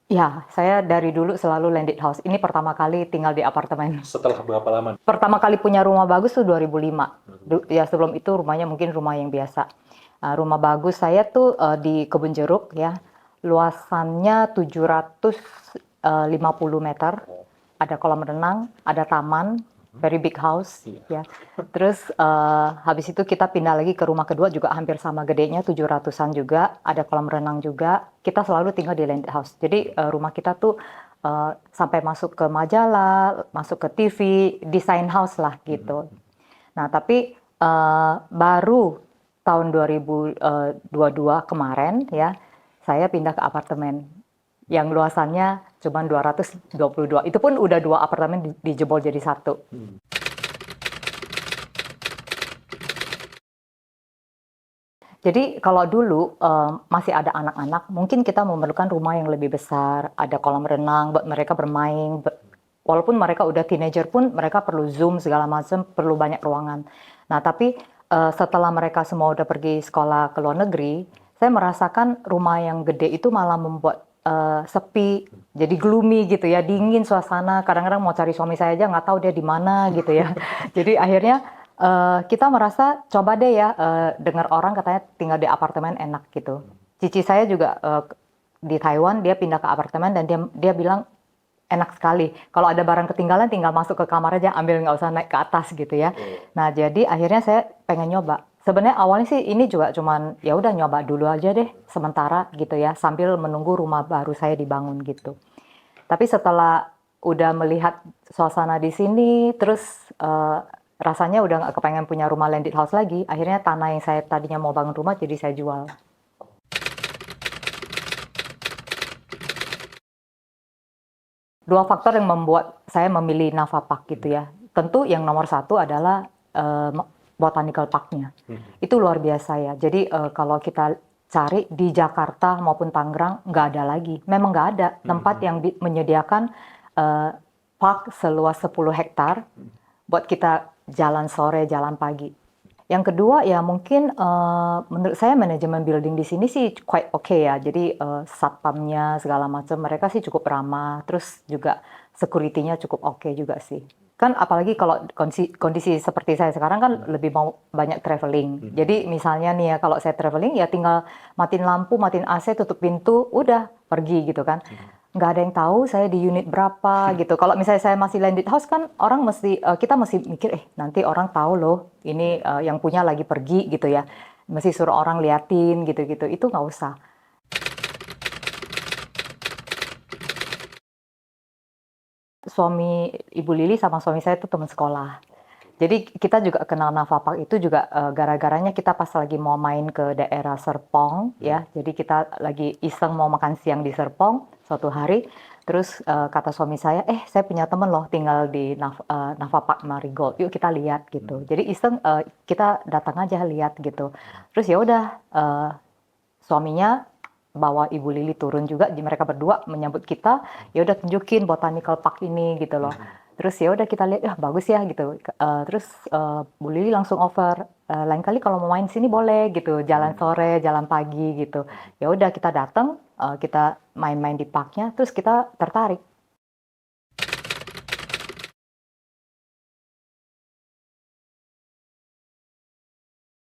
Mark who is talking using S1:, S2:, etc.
S1: Ya, saya dari dulu selalu landed house. Ini pertama kali tinggal di apartemen.
S2: Setelah berapa lama?
S1: Pertama kali punya rumah bagus tuh 2005. Ya sebelum itu rumahnya mungkin rumah yang biasa. Rumah bagus saya tuh di Kebun Jeruk ya. Luasannya 750 meter. Ada kolam renang, ada taman, very big house
S2: Iya.
S1: ya. Terus habis itu kita pindah lagi ke rumah kedua juga hampir sama gedenya 700-an juga, ada kolam renang juga. Kita selalu tinggal di landed house. Jadi rumah kita tuh sampai masuk ke majalah, masuk ke TV, desain house lah gitu. Nah, tapi baru tahun 2022 kemarin ya, saya pindah ke apartemen yang luasannya cuma 222. Itu pun udah 2 apartemen dijebol jadi satu. Jadi kalau dulu masih ada anak-anak, mungkin kita memerlukan rumah yang lebih besar, ada kolam renang buat mereka bermain. Walaupun mereka udah teenager pun mereka perlu Zoom segala macam, perlu banyak ruangan. Nah, tapi setelah mereka semua udah pergi sekolah ke luar negeri, saya merasakan rumah yang gede itu malah membuat sepi, jadi gloomy gitu ya, dingin suasana. Kadang-kadang mau cari suami saya aja nggak tahu dia di mana gitu ya. Jadi akhirnya kita merasa coba deh ya dengar orang katanya tinggal di apartemen enak gitu. Cici saya juga di Taiwan dia pindah ke apartemen dan dia bilang enak sekali. Kalau ada barang ketinggalan tinggal masuk ke kamar aja ambil nggak usah naik ke atas gitu ya. Nah jadi akhirnya saya pengen nyoba. Sebenarnya awalnya sih ini juga cuman ya udah nyoba dulu aja deh sementara gitu ya sambil menunggu rumah baru saya dibangun gitu. Tapi setelah udah melihat suasana di sini, terus rasanya udah nggak kepengen punya rumah landed house lagi, akhirnya tanah yang saya tadinya mau bangun rumah jadi saya jual. Dua faktor yang membuat saya memilih Nava Park gitu ya. Tentu yang nomor satu adalah botanical parknya. Itu luar biasa ya. Jadi kalau kita cari di Jakarta maupun Tangerang nggak ada lagi. Memang nggak ada tempat yang menyediakan park seluas 10 hektar buat kita jalan sore, jalan pagi. Yang kedua ya mungkin menurut saya manajemen building di sini sih quite okay ya. Jadi satpamnya segala macam mereka sih cukup ramah. Terus juga security-nya cukup oke juga sih. Kan apalagi kalau kondisi seperti saya sekarang kan lebih mau banyak traveling. Jadi misalnya nih ya kalau saya traveling ya tinggal matiin lampu, matiin AC, tutup pintu, udah pergi gitu kan. Nggak ada yang tahu saya di unit berapa gitu. Kalau misalnya saya masih landed house kan orang mesti kita mesti mikir nanti orang tahu loh ini yang punya lagi pergi gitu ya. Mesti suruh orang liatin gitu-gitu. Itu nggak usah. Suami Ibu Lili sama suami saya itu teman sekolah. Jadi kita juga kenal Nava Park itu juga gara-garanya kita pas lagi mau main ke daerah Serpong ya. Jadi kita lagi iseng mau makan siang di Serpong suatu hari. Terus kata suami saya punya temen loh tinggal di Nava Park Marigold. Yuk kita lihat gitu. Jadi iseng kita datang aja lihat gitu. Terus ya udah suaminya bawa Ibu Lili turun juga, mereka berdua menyambut kita, ya udah tunjukin botanical park ini gitu loh. Terus ya udah kita lihat, bagus ya gitu. Terus Bu Lili langsung offer, lain kali kalau mau main sini boleh gitu, jalan sore, jalan pagi gitu. Ya udah kita datang, kita main-main di parknya, terus kita tertarik.